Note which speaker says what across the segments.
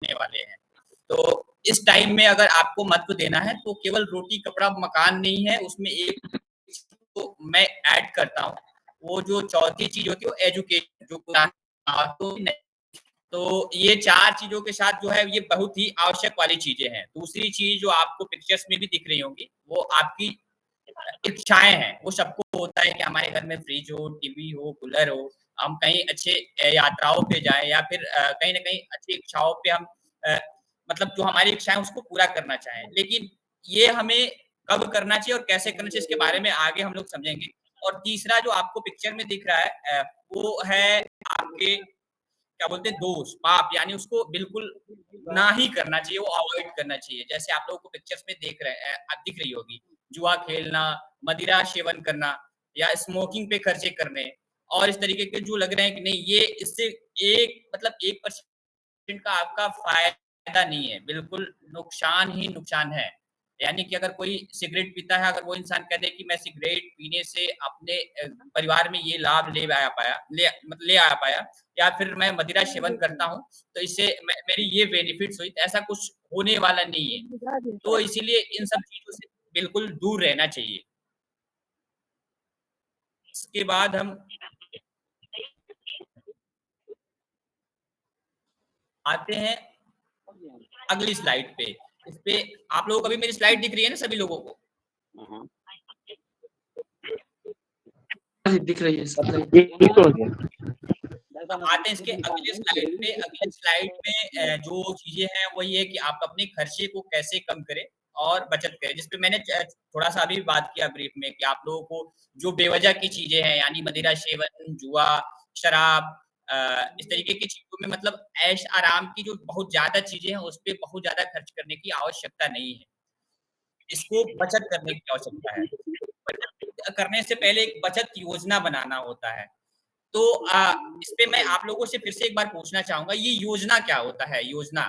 Speaker 1: होने वाले हैं। तो इस टाइम में अगर आपको महत्व देना है तो केवल रोटी, कपड़ा, मकान नहीं है, उसमें एक तो मैं ऐड करता हूँ, वो जो चौथी चीज़ होती है वो एजुकेशन जो तो नहीं। तो ये 4 चीज़ों के साथ जो है ये बहुत ही आवश्यक वाली चीज़ें हैं। दूसरी चीज़ जो आपको पिक्चर्स में भी दिख रही होंगी, वो आपकी इच्छाएँ हैं। वो सबको होता है कि हमारे घर में फ्रिज हो, टीवी हो, कूलर हो, हम कहीं अच्छे यात्राओं पे जाएँ या फिर कहीं न कहीं अच्छी इच्छाओं पे हम अ, मतलब जो हमारी इच्छाएँ हैं उसको पूरा करना चाहें। लेकिन ये हमें कब करना चाहिए और कैसे करना चाहिए इसके बारे में आगे हम लोग समझेंगे। और तीसरा जो आपको पिक्चर में दिख रहा है वो है आपके क्या बोलते हैं दोष, पाप यानी उसको बिल्कुल ना ही करना चाहिए, वो अवॉइड करना चाहिए। जैसे आप लोगों को पिक्चर्स में दिख रही होगी, जुआ खेलना, मदिरा सेवन करना या स्मोकिंग पे खर्चे करने और इस तरीके के जो लग रहे हैं कि नहीं ये इससे एक मतलब 1% का आपका फ़ायदा नहीं है, बिल्कुल नुकसान ही नुकसान है। यानी कि अगर कोई सिगरेट पीता है, अगर वो इंसान कह दे कि मैं सिगरेट पीने से अपने परिवार में ये लाभ ले आ पाया या फिर मैं मदिरा सेवन करता हूँ, तो इससे मेरी ये बेनिफिट्स हुई, तो ऐसा कुछ होने वाला नहीं है। तो इसीलिए इन सब चीज़ों से बिल्कुल दूर रहना चाहिए। इसके बाद हम आते हैं अगली स्लाइड पे। इस पे आप लोगों को अभी मेरी स्लाइड दिख रही है ना सभी लोगों को?
Speaker 2: हाँ जी, दिख रही है स्लाइड।
Speaker 1: अब आते हैं इसके अगले स्लाइड पे। अगले स्लाइड में जो चीज़ें हैं वही है कि आप अपने खर्चे को कैसे कम करें और बचत करें। जिस पे मैंने थोड़ा-सा अभी बात किया ब्रीफ में कि आप लोगों को जो बेवज़ह की चीज़ें हैं यानी मदिरा सेवन, जुआ, शराब इस तरीके की चीज़ों में मतलब ऐश-आराम की जो बहुत ज़्यादा चीज़ें हैं, उस पे बहुत ज़्यादा खर्च करने की आवश्यकता नहीं है। इसको बचत करने की आवश्यकता है। बचत करने से पहले एक बचत योजना बनाना होता है। तो इस पे मैं आप लोगों से फिर से एक बार पूछना चाहूँगा, ये योजना क्या होता है? योजना,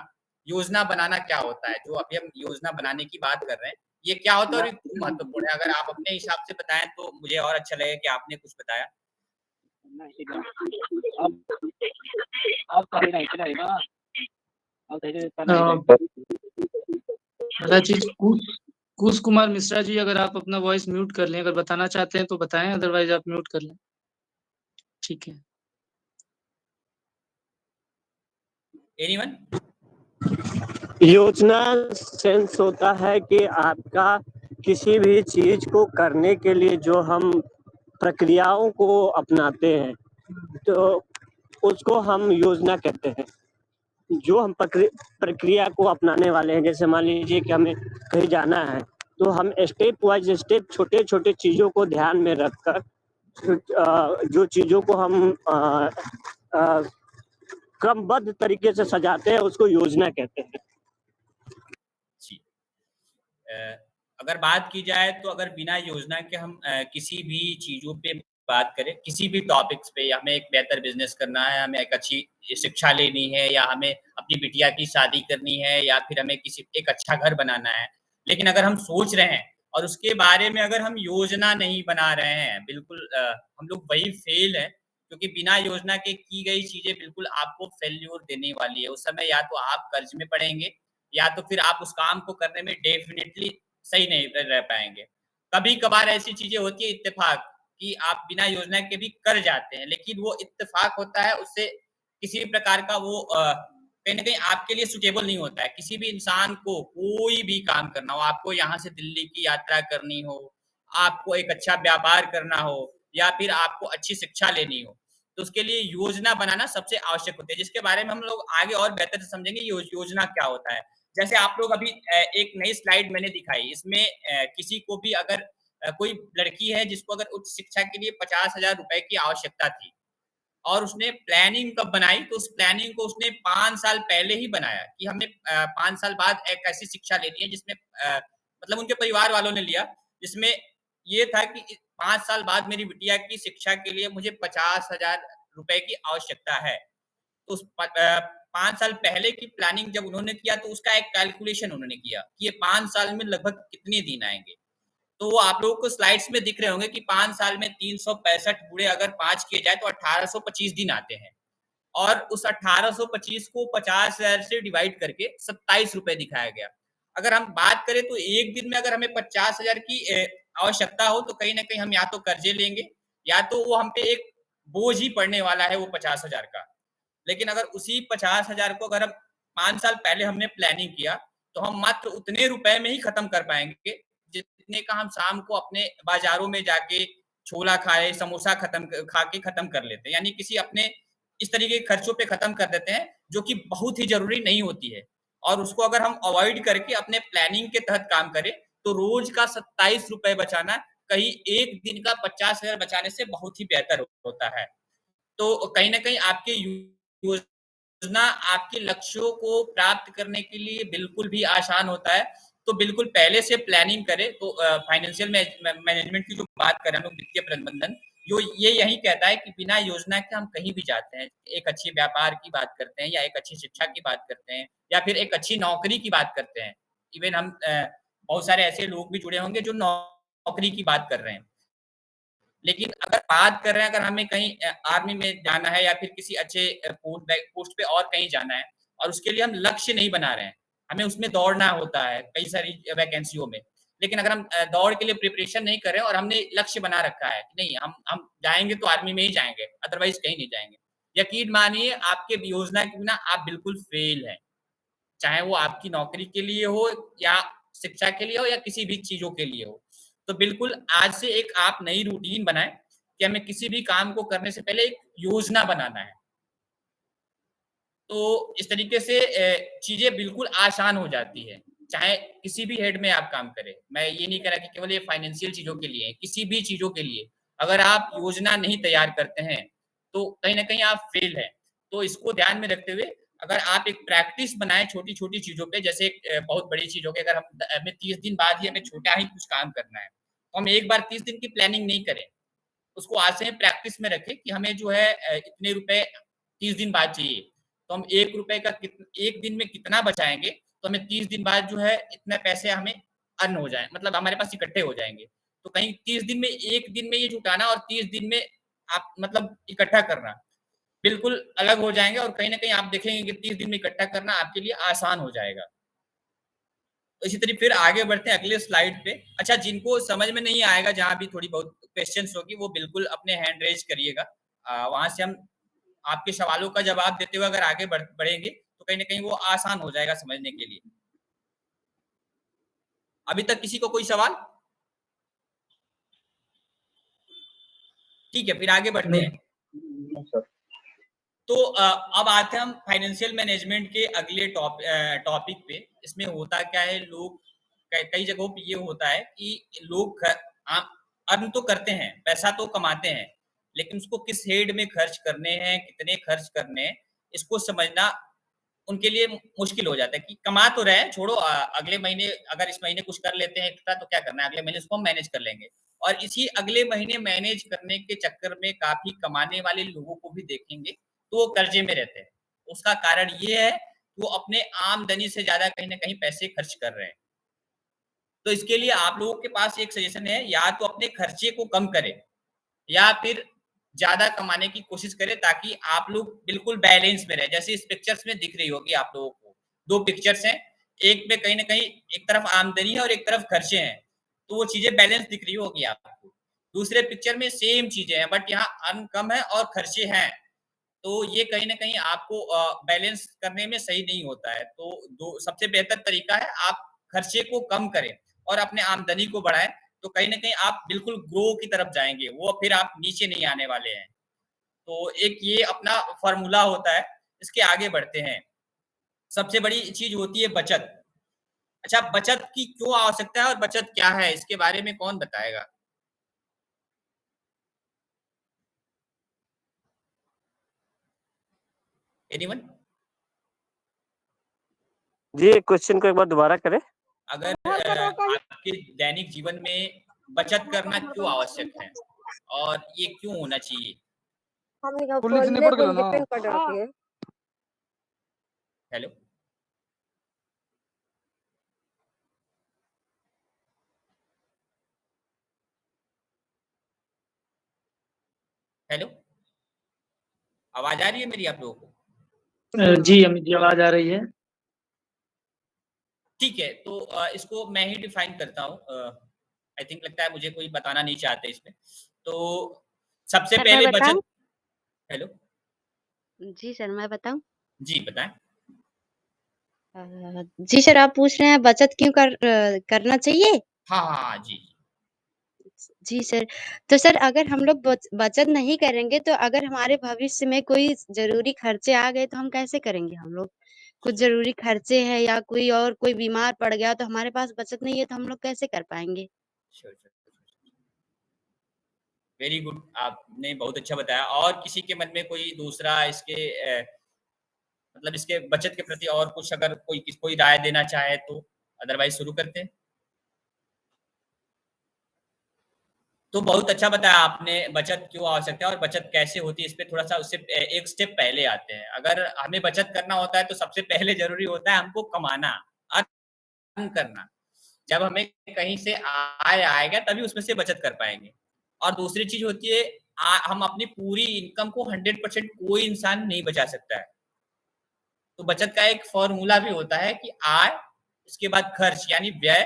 Speaker 1: योजना बनाना क्या होता है? जो अभी हम योजना बनाने की बात कर रहे हैं, ये क्या होता है और ये क्यों महत्वपूर्ण है? अगर आप अपने हिसाब से बताएँ तो मुझे और अच्छा लगेगा कि आपने कुछ बताया।
Speaker 2: पहला चीज़ कुश कुमार मिश्रा जी अगर आप अपना वॉइस म्यूट कर लें, अगर बताना चाहते हैं तो बताएँ, अदरवाइज़ आप म्यूट कर लें। ठीक है।
Speaker 1: एनीवन?
Speaker 3: योजना सेंस होता है कि आपका किसी भी चीज़ को करने के लिए जो हम प्रक्रियाओं को अपनाते हैं, तो उसको हम योजना कहते हैं। जो हम प्रक्रिया को अपनाने वाले हैं, जैसे मान लीजिए कि हमें कहीं जाना है, तो हम स्टेप वाइज़ स्टेप छोटे-छोटे चीज़ों को ध्यान में रखकर जो चीज़ों को हम अ, क्रमबद्ध तरीके से सजाते हैं, उसको योजना कहते हैं।
Speaker 1: जी। अ, अगर बात की जाए तो अगर बिना योजना के हम किसी भी चीज़ों पे बात करें, किसी भी टॉपिक्स पे हमें एक बेहतर बिज़नेस करना है, हमें एक अच्छी शिक्षा लेनी है या हमें अपनी बिटिया की शादी करनी है या फिर हमें किसी एक अच्छा घर बनाना है। लेकिन अगर हम सोच रहे हैं और उसके बारे में अगर हम योजना नहीं बना रहे हैं, बिल्कुल हम लोग वही फ़ेल हैं क्योंकि बिना योजना के की गई चीज़ें बिल्कुल आपको फेल्योर देने वाली है। उस समय या तो आप कर्ज़ में पड़ेंगे या तो फिर आप उस काम को करने में डेफ़िनिटली सही नहीं रह पाएँगे। कभी-कभार ऐसी चीज़ें होती है इत्तेफ़ाक कि आप बिना योजना के भी कर जाते हैं, लेकिन वो इत्तेफ़ाक होता है उससे किसी भी प्रकार का वो कहीं न कहीं आपके लिए सूटेबल नहीं होता है। किसी भी इंसान को कोई भी काम करना हो, आपको यहाँ से दिल्ली की यात्रा करनी हो, आपको एक अच्छा व्यापार करना हो या फिर आपको अच्छी शिक्षा लेनी हो, तो उसके लिए योजना बनाना सबसे आवश्यक होती है, जिसके बारे में हम लोग आगे और बेहतर से समझेंगे योजना क्या होता है। जैसे आप लोग अभी एक नई स्लाइड मैंने दिखाई, इसमें किसी को भी अगर कोई लड़की है जिसको अगर उच्च शिक्षा के लिए 50,000 रुपए की आवश्यकता थी और उसने प्लानिंग कब बनाई, तो उस प्लानिंग को उसने 5 साल पहले ही बनाया कि हमें 5 साल बाद एक ऐसी शिक्षा लेनी है जिसमें मतलब उनके परिवार वालों ने लिया, जिसमें ये था कि 5 साल बाद मेरी बिटिया की शिक्षा के लिए मुझे 50,000 रुपए की आवश्यकता है। तो 5 साल पहले की प्लानिंग जब उन्होंने किया तो उसका एक कैलकुलेशन उन्होंने किया कि ये 5 साल में लगभग कितने दिन आएँगे। तो वो आप लोगों को स्लाइड्स में दिख रहे होंगे कि 5 साल में 365 गुणे अगर 5 किए जाए तो 1825 दिन आते हैं। और उस 1825 को 50,000 से डिवाइड करके 27 रुपए दिखाया गया। अगर हम बात करें तो एक दिन में अगर हमें 50,000 की आवश्यकता हो तो कहीं ना कहीं हम या तो कर्जे लेंगे या तो वो हम पे एक बोझ ही पड़ने वाला है वो 50,000 का। लेकिन अगर उसी 50,000 को अगर हम 5 साल पहले हमने प्लानिंग किया तो हम मात्र उतने रुपए में ही खत्म कर पाएंगे जितने का हम शाम को अपने बाजारों में जाके छोला खाए, समोसा खा के खत्म कर लेते हैं। यानी किसी अपने इस तरीके के खर्चों पे खत्म कर देते हैं जो कि बहुत ही जरूरी नहीं होती है। और उसको अगर हम अवॉइड करके अपने प्लानिंग के तहत काम करें तो रोज का 27 रुपए बचाना कहीं एक दिन का 50,000 बचाने से बहुत ही बेहतर होता है। तो कहीं ना कहीं आपके योजना आपके लक्ष्यों को प्राप्त करने के लिए बिल्कुल भी आसान होता है। तो बिल्कुल पहले से प्लानिंग करें। तो फाइनेंशियल मैनेजमेंट की जो बात करें हम लोग, वित्तीय प्रबंधन, जो ये यही कहता है कि बिना योजना के हम कहीं भी जाते हैं, एक अच्छे व्यापार की बात करते हैं या एक अच्छी शिक्षा की बात करते हैं या फिर एक अच्छी नौकरी की बात करते हैं। इवन हम बहुत सारे ऐसे लोग भी जुड़े होंगे जो नौकरी की बात कर रहे हैं। लेकिन अगर बात कर रहे हैं, अगर हमें कहीं आर्मी में जाना है या फिर किसी अच्छे पोस्ट पे और कहीं जाना है और उसके लिए हम लक्ष्य नहीं बना रहे हैं, हमें उसमें दौड़ना होता है कई सारी वैकेंसियों में। लेकिन अगर हम दौड़ के लिए प्रिपरेशन नहीं कर रहे हैं और हमने लक्ष्य बना रखा है कि नहीं हम जाएंगे तो आर्मी में ही जाएंगे, अदरवाइज कहीं नहीं जाएंगे, यकीन मानिए आपके योजना के बिना आप बिल्कुल फेल हैं। चाहे वो आपकी नौकरी के लिए हो या शिक्षा के लिए हो या किसी भी चीजों के लिए हो। तो बिल्कुल आज से एक आप नई रूटीन बनाएं कि हमें किसी भी काम को करने से पहले एक योजना बनाना है। तो इस तरीके से चीजें बिल्कुल आसान हो जाती है, चाहे किसी भी हेड में आप काम करें। मैं ये नहीं कह रहा कि केवल ये फाइनेंशियल चीजों के लिए, किसी भी चीजों के लिए अगर आप योजना नहीं तैयार करते हैं तो कहीं ना कहीं आप फेल हैं। तो इसको ध्यान में रखते हुए अगर आप एक प्रैक्टिस बनाएं छोटी छोटी चीजों पे, जैसे एक बहुत बड़ी चीज हो गई, अगर हम हमें 30 दिन बाद ही हमें छोटा ही कुछ काम करना है तो हम एक बार 30 दिन की प्लानिंग नहीं करें, उसको आज से प्रैक्टिस में रखें कि हमें जो है इतने रुपए 30 दिन बाद चाहिए। तो हम 1 रुपए का एक दिन में कितना बचाएंगे तो हमें 30 दिन बाद जो है इतने पैसे हमें अर्न हो जाए, मतलब हमारे पास इकट्ठे हो जाएंगे। तो कहीं 30 दिन में एक दिन में ये जुटाना और 30 दिन में आप मतलब इकट्ठा करना बिल्कुल अलग हो जाएंगे और कहीं ना कहीं आप देखेंगे कि 30 दिन में इकट्ठा करना आपके लिए आसान हो जाएगा। तो इसी तरह फिर आगे बढ़ते हैं अगले स्लाइड पे। अच्छा, जिनको समझ में नहीं आएगा, जहां भी थोड़ी बहुत क्वेश्चंस होगी वो बिल्कुल अपने हैंड रेज करिएगा, वहां से हम आपके सवालों का जवाब देते हुए अगर आगे बढ़ेंगे तो कहीं ना कहीं वो आसान हो जाएगा समझने के लिए। अभी तक किसी को कोई सवाल? ठीक है, फिर आगे बढ़ते हैं। तो अब आते हैं हम फाइनेंशियल मैनेजमेंट के अगले टॉपिक पे। इसमें होता क्या है, लोग कई जगहों पे ये होता है कि लोग अर्न तो करते हैं, पैसा तो कमाते हैं, लेकिन उसको किस हेड में खर्च करने हैं, कितने खर्च करने हैं, इसको समझना उनके लिए मुश्किल हो जाता है। कि कमा तो रहे हैं, छोड़ो अगले महीने अगर इस महीने कुछ कर लेते हैं एक्स्ट्रा तो क्या करना है, अगले महीने उसको हम मैनेज कर लेंगे। और इसी अगले महीने मैनेज करने के चक्कर में काफी कमाने वाले लोगों को भी देखेंगे तो वो कर्जे में रहते हैं। उसका कारण ये है कि वो अपने आमदनी से ज्यादा कहीं ना कहीं पैसे खर्च कर रहे हैं। तो इसके लिए आप लोगों के पास एक सजेशन है, या तो अपने खर्चे को कम करें या फिर ज्यादा कमाने की कोशिश करें ताकि आप लोग बिल्कुल बैलेंस में रहे। जैसे इस पिक्चर्स में दिख रही होगी आप लोगों को, दो पिक्चर्स हैं, एक में कहीं ना कहीं एक तरफ आमदनी है और एक तरफ खर्चे हैं, तो वो चीजें बैलेंस दिख रही होगी आपको। दूसरे पिक्चर में सेम चीजें हैं बट यहाँ अर्न कम है और खर्चे हैं, तो ये कहीं ना कहीं आपको बैलेंस करने में सही नहीं होता है। तो दो सबसे बेहतर तरीका है आप खर्चे को कम करें और अपने आमदनी को बढ़ाएं, तो कहीं ना कहीं आप बिल्कुल ग्रो की तरफ जाएंगे, वो फिर आप नीचे नहीं आने वाले हैं। तो एक ये अपना फॉर्मूला होता है। इसके आगे बढ़ते हैं। सबसे बड़ी चीज होती है बचत। अच्छा, बचत की क्यों आवश्यकता है और बचत क्या है, इसके बारे में कौन बताएगा? एनीवन?
Speaker 3: जी, क्वेश्चन को एक बार दोबारा करें।
Speaker 1: अगर आपके दैनिक जीवन में बचत करना क्यों आवश्यक है और ये क्यों होना चाहिए? हेलो, हेलो, आवाज़ आ रही है मेरी आप लोगों को?
Speaker 2: जी अमित जी, आवाज़ आ रही है।
Speaker 1: ठीक है, तो इसको मैं ही डिफाइन करता हूँ। आई थिंक लगता है मुझे कोई बताना नहीं चाहते इसमें। तो सबसे
Speaker 4: सर मैं
Speaker 1: पहले
Speaker 4: बताऊँ?
Speaker 1: बचत। हेलो?
Speaker 4: जी सर, मैं बताऊँ?
Speaker 1: जी, बताएँ।
Speaker 4: जी सर, आप पूछ रहे हैं बचत क्यों करना चाहिए?
Speaker 1: हाँ, हाँ, हाँ, जी।
Speaker 4: जी सर, तो सर अगर हम लोग बचत नहीं करेंगे तो अगर हमारे भविष्य में कोई ज़रूरी खर्चे आ गए तो हम कैसे करेंगे हम लोग? कुछ ज़रूरी खर्चे हैं या कोई बीमार पड़ गया तो हमारे पास बचत नहीं है तो हम लोग कैसे कर पाएँगे?
Speaker 1: Sure, sure. वेरी गुड, आपने बहुत अच्छा बताया। और किसी के मन में कोई दूसरा इसके मतलब इसके बचत के प्रति और कुछ अगर कोई राय देना चाहे तो? अदरवाइज़ शुरू करते हैं। तो बहुत अच्छा बताया आपने, बचत क्यों आवश्यकता है और बचत कैसे होती है, इस पे थोड़ा-सा उससे एक स्टेप पहले आते हैं। अगर हमें बचत करना होता है तो सबसे पहले ज़रूरी होता है हमको कमाना, अर्न करना। जब हमें कहीं से आय आएगा तभी उसमें से बचत कर पाएँगे। और दूसरी चीज़ होती है, हम अपनी पूरी इनकम को 100% कोई इंसान नहीं बचा सकता है। तो बचत का एक फ़ॉर्मूला भी होता है कि आय, इसके बाद खर्च यानी व्यय,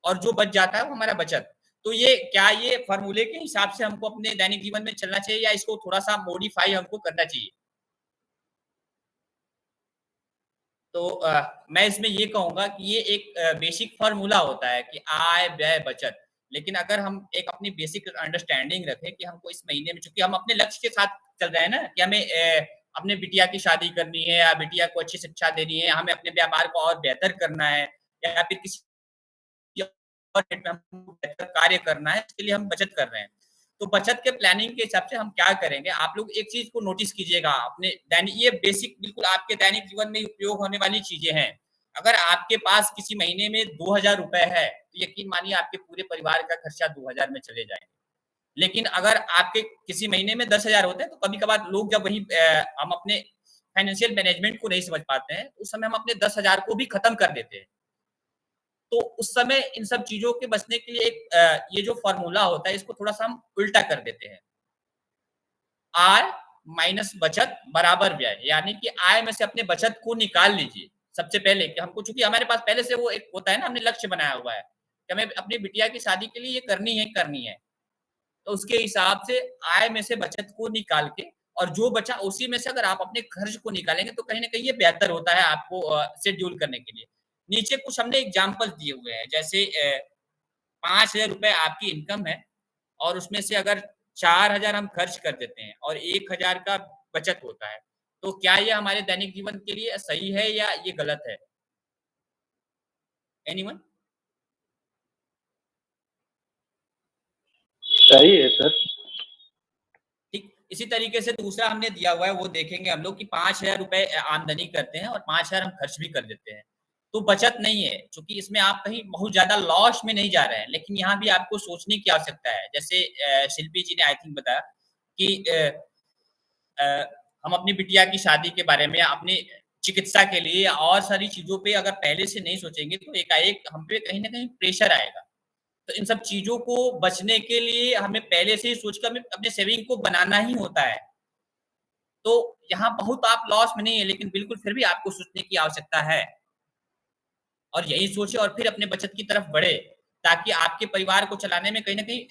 Speaker 1: और जो बच जाता है वो हमारा बचत। तो ये फ़ॉर्मूले के हिसाब से हमको अपने दैनिक जीवन में चलना चाहिए या इसको थोड़ा-सा मॉडिफ़ाई हमको करना चाहिए? तो मैं इसमें ये कहूँगा कि ये एक बेसिक फ़ॉर्मूला होता है कि आय, व्यय, बचत। लेकिन अगर हम एक अपनी बेसिक अंडरस्टैंडिंग रखें कि हमको इस महीने में, चूँकि हम अपने लक्ष्य के साथ चल रहे हैं ना, कि हमें अपने बिटिया की शादी करनी है या बिटिया को अच्छी शिक्षा देनी है, हमें अपने व्यापार को और बेहतर करना है या फिर किसी और डेट में हमको बेहतर कार्य करना है, इसके लिए हम बचत कर रहे हैं। तो बचत के प्लानिंग के हिसाब से हम क्या करेंगे, आप लोग एक चीज़ को नोटिस कीजिएगा अपने दैनिक, ये बेसिक बिल्कुल आपके दैनिक जीवन में उपयोग होने वाली चीज़ें हैं। अगर आपके पास किसी महीने में ₹2000 है, तो यकीन मानिए आपके पूरे परिवार का खर्चा 2000 में चले जाएँगे। लेकिन अगर आपके किसी महीने में 10,000 होते हैं, तो कभी-कभार लोग जब हम अपने फाइनेंशियल मैनेजमेंट को नहीं समझ पाते हैं, उस समय हम अपने 10,000 को भी खत्म कर देते हैं। तो उस समय इन सब चीज़ों के बचने के लिए एक ये जो फ़ॉर्मूला होता है, इसको थोड़ा-सा हम उल्टा कर देते हैं। आय माइनस बचत बराबर व्यय, यानी कि आय में से अपने बचत को निकाल लीजिए। सबसे पहले कि हमको, चूँकि हमारे पास पहले से वो एक होता है ना, हमने लक्ष्य बनाया हुआ है, कि हमें अपनी बिटिया की शादी के लिए ये करनी है, करनी है। तो उसके हिसाब से आय में से बचत को निकाल के, और जो बचा उसी में से अगर आप अपने खर्च को निकालेंगे तो कहीं न कहीं ये बेहतर होता है आपको शेड्यूल करने के लिए। नीचे कुछ हमने एग्ज़ाम्पल दिए हुए हैं, जैसे ₹5000 आपकी इनकम है और उसमें से अगर 4000 हम खर्च कर देते हैं और 1000 का बचत होता है, तो क्या ये हमारे दैनिक जीवन के लिए सही है या ये गलत है? एनीवन?
Speaker 2: सही है सर।
Speaker 1: ठीक, इसी तरीके से दूसरा हमने दिया हुआ है, वो देखेंगे हम लोग कि ₹5000 आमदनी करते हैं और 5000 हम खर्च भी कर देते हैं। तो बचत नहीं है, चूँकि इसमें आप कहीं बहुत ज़्यादा लॉस में नहीं जा रहे हैं, लेकिन यहाँ भी आपको सोचने की आवश्यकता है। जैसे शिल्पी जी ने आई थिंक बताया कि अ, हम अपनी बिटिया की शादी के बारे में, अपनी चिकित्सा के लिए या और सारी चीज़ों पे अगर पहले से नहीं सोचेंगे, तो एकाएक हम पे कहीं न कहीं प्रेशर आएगा। तो इन सब चीज़ों को बचने के लिए हमें पहले से ही सोच कर हमें अपने सेविंग को बनाना ही होता है। तो यहाँ बहुत आप लॉस में नहीं है, लेकिन बिल्कुल फिर भी आपको सोचने की आवश्यकता है। और यही सोचें और फिर अपने बचत की तरफ बढ़े, ताकि आपके परिवार को चलाने में कहीं न कहीं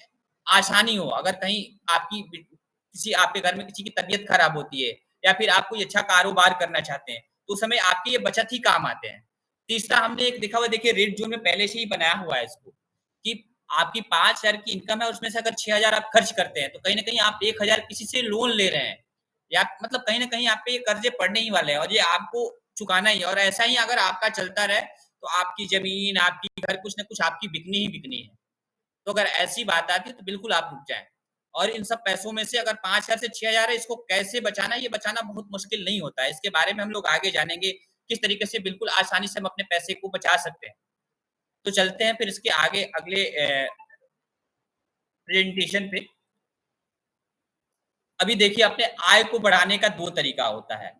Speaker 1: आसानी हो। अगर कहीं आपकी किसी आपके घर में किसी की तबीयत खराब होती है या फिर आप कोई अच्छा कारोबार करना चाहते हैं, तो उस समय आपकी ये बचत ही काम आते हैं। तीसरा हमने एक देखा हुआ, देखिए रेड ज़ोन में पहले से ही बनाया हुआ है इसको, कि आपकी 5000 की इनकम है और उसमें से अगर 6000 आप खर्च करते हैं, तो कहीं न कहीं आप 1000 किसी से लोन ले रहे हैं। या मतलब कहीं न कहीं आप पे ये कर्ज़े पड़ने ही वाले हैं और ये आपको चुकाना ही है, और ऐसा ही अगर आपका चलता रहे, तो आपकी ज़मीन, आपकी घर, कुछ न कुछ आपकी बिकनी ही बिकनी है। तो अगर ऐसी बात आती है तो बिल्कुल आप रुक जाएँ। और इन सब पैसों में से अगर 5000 से 6000 है, इसको कैसे बचाना है, ये बचाना बहुत मुश्किल नहीं होता है। इसके बारे में हम लोग आगे जानेंगे, किस तरीके से बिल्कुल आसानी से हम अपने पैसे को बचा सकते हैं। तो चलते हैं फिर इसके आगे अगले प्रेज़ेंटेशन पे। अभी देखिए, अपने आय को बढ़ाने का 2 तरीका होता है।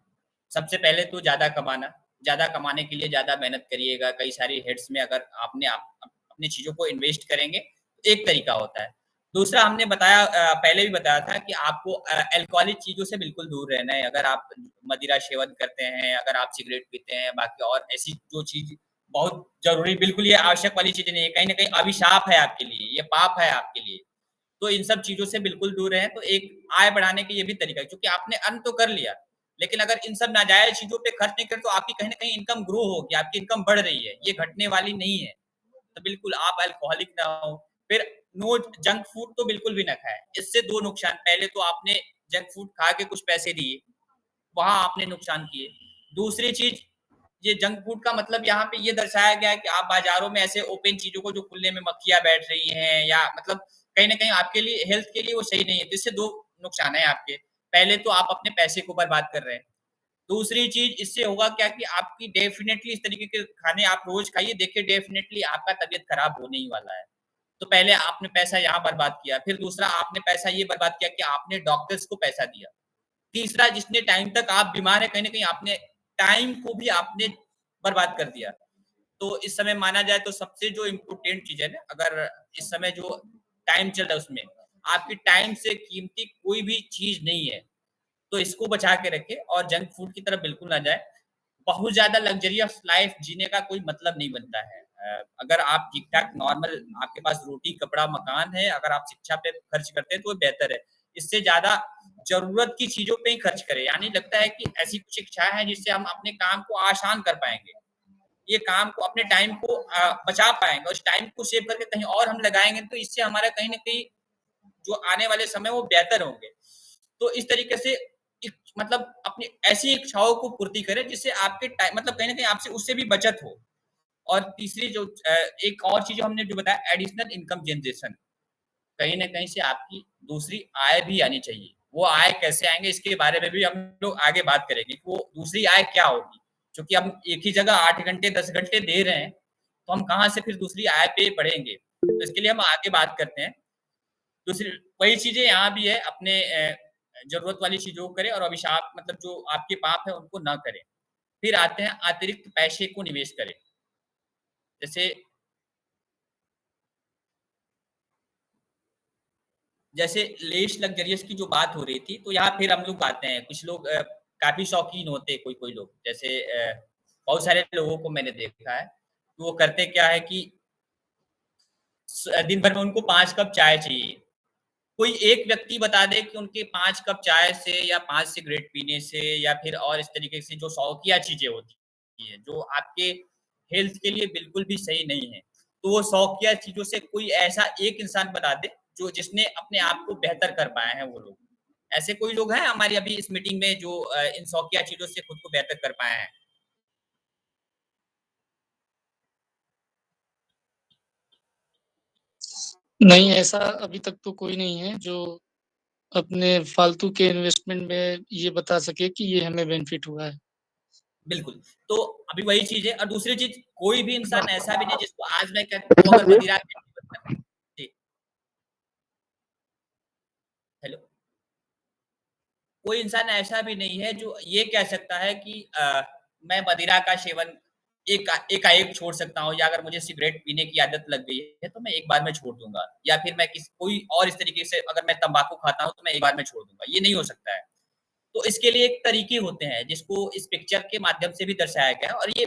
Speaker 1: सबसे पहले तो ज़्यादा कमाना, ज़्यादा कमाने के लिए ज़्यादा मेहनत करिएगा, कई सारी हेड्स में अगर आपने अपनी चीज़ों को इन्वेस्ट करेंगे, तो एक तरीका होता है। दूसरा हमने बताया पहले भी बताया था कि आपको अल्कोहलिक चीज़ों से बिल्कुल दूर रहना है। अगर आप मदिरा सेवन करते हैं, अगर आप सिगरेट पीते हैं, बाकी और ऐसी जो चीज़ बहुत ज़रूरी बिल्कुल ये आवश्यक वाली चीज़ें नहीं है, कहीं न कहीं अभिशाप है आपके लिए, ये पाप है आपके लिए। तो इन सब चीज़ों से बिल्कुल दूर रहें, तो एक आय बढ़ाने का ये भी तरीका है, क्योंकि आपने अर्न तो कर लिया, लेकिन अगर इन सब नाजायज़ चीज़ों पे खर्च नहीं करें, तो आपकी कहीं न कहीं इनकम ग्रो होगी, आपकी इनकम बढ़ रही है, ये घटने वाली नहीं है। तो बिल्कुल आप अल्कोहलिक ना हो। फिर नो जंक फूड तो बिल्कुल भी ना खाएँ। इससे 2 नुकसान, पहले तो आपने जंक फूड खा के कुछ पैसे दिए, वहाँ आपने नुकसान किए। दूसरी चीज़, ये जंक फूड का मतलब यहाँ पे ये दर्शाया गया है कि आप बाज़ारों में ऐसे ओपन चीज़ों को जो खुले में मक्खियाँ बैठ रही हैं या मतलब कहीं न कहीं आपके लिए हेल्थ के लिए वो सही नहीं है। तो इससे 2 नुकसान हैं आपके। पहले तो आप अपने पैसे को बर्बाद कर रहे हैं। दूसरी चीज़ इससे होगा क्या कि आपकी डेफ़िनेटली इस तरीके के खाने आप रोज़ खाइए, देखिए डेफ़िनेटली आपका तबीयत खराब होने ही वाला है। तो पहले आपने पैसा यहाँ बर्बाद किया, फिर दूसरा आपने पैसा ये बर्बाद किया कि आपने डॉक्टर्स को पैसा दिया। तीसरा, जितने टाइम तक आप बीमार हैं, कहीं न कहीं आपने टाइम को भी आपने बर्बाद कर दिया। तो इस समय माना जाए तो सबसे जो इम्पोर्टेंट चीज़ है ना, अगर इस समय जो टाइम चल रहा है उसमें, आपकी टाइम से कीमती कोई भी चीज़ नहीं है। तो इसको बचा के रखें और जंक फूड की तरफ बिल्कुल ना जाएँ। बहुत ज़्यादा लग्ज़रियस लाइफ़ जीने का कोई मतलब नहीं बनता है। अगर आप ठीक-ठाक नॉर्मल आपके पास रोटी, कपड़ा, मकान है, अगर आप शिक्षा पे खर्च करते हैं तो वो बेहतर है। इससे ज़्यादा ज़रूरत की चीज़ों पे ही खर्च करें। यानी लगता है कि ऐसी कुछ इच्छाएँ हैं जिससे हम अपने काम को आसान कर पाएँगे। ये काम को अपने टाइम को बचा पाएँगे और इस टाइम को सेव करके कहीं और हम लगाएँगे तो इससे हमारा कहीं न कहीं जो आने वाले समय वो बेहतर होंगे। तो इस तरीके से एक मतलब अपनी ऐसी इच्छाओं को पूर्ति करें जिससे आपके टाइम मतलब कहीं न कहीं आपसे उससे भी बचत हो। और तीसरी जो एक और चीज़ जो हमने जो बताया एडिशनल इनकम जनरेशन, कहीं न कहीं से आपकी दूसरी आय भी आनी चाहिए। वो आय कैसे आएँगे इसके बारे में भी हम लोग आगे बात करेंगे कि वो दूसरी आय क्या होगी? क्योंकि हम एक ही जगह 8 घंटे 10 घंटे दे रहे हैं, तो हम कहाँ से फिर दूसरी आय पे बढ़ेंगे? तो इसके लिए हम आगे बात करते हैं। दूसरी वही चीज़ें यहाँ भी है अपने ज़रूरत वाली चीज़ों को करें और अभिशाप मतलब जो आपके पाप है उनको ना करें। फिर आते हैं अतिरिक्त पैसे को निवेश करें। जैसे जैसे लेश लग्ज़रियस की जो बात हो रही थी, तो यहाँ फिर हम लोग आते हैं। कुछ लोग काफ़ी शौकीन होते हैं कोई-कोई लोग। जैसे बहुत सारे लोगों को मैंने देखा है, तो वो करते क्या है कि दिन भर में उनको 5 कप चाय चाहिए। कोई एक व्यक्ति बता दे कि उनके 5 कप चाय से या 5 सिगरेट पीने से या फिर और इस तरीके से जो शौकिया चीज़ें होती हैं, जो आपके हेल्थ के लिए बिल्कुल भी सही नहीं है। तो वो शौकिया चीज़ों से कोई ऐसा एक इंसान बता दे, जो जिसने अपने आप को बेहतर कर पाए हैं वो लोग। ऐसे कोई लोग हैं हमारी अभी इस मीटिंग में जो इन शौकिया चीज़ों से खुद को बेहतर कर पाए हैं?
Speaker 2: नहीं, ऐसा अभी तक तो कोई नहीं है जो अपने फालतू के इन्वेस्टमेंट में ये बता सके कि ये हमें बेनिफिट हुआ है।
Speaker 1: बिल्कुल। तो अभी वही चीज़ है और दूसरी चीज़ कोई भी इंसान ऐसा भी नहीं जिसको आज मैं कहता हूँ अगर मदिरा के जीवन में जी, हेलो। कोई इंसान ऐसा भी नहीं है जो ये कह सकता है कि मैं मदिरा का सेवन एकाएक छोड़ सकता हूँ या अगर मुझे सिगरेट पीने की आदत लग गई है तो मैं एक बार में छोड़ दूँगा या फिर मैं किसी कोई और इस तरीके से अगर मैं तम्बाकू खाता हूँ तो मैं एक बार में छोड़ दूँगा, ये नहीं हो सकता है। तो इसके लिए एक तरीके होते हैं जिसको इस पिक्चर के माध्यम से भी दर्शाया गया है और ये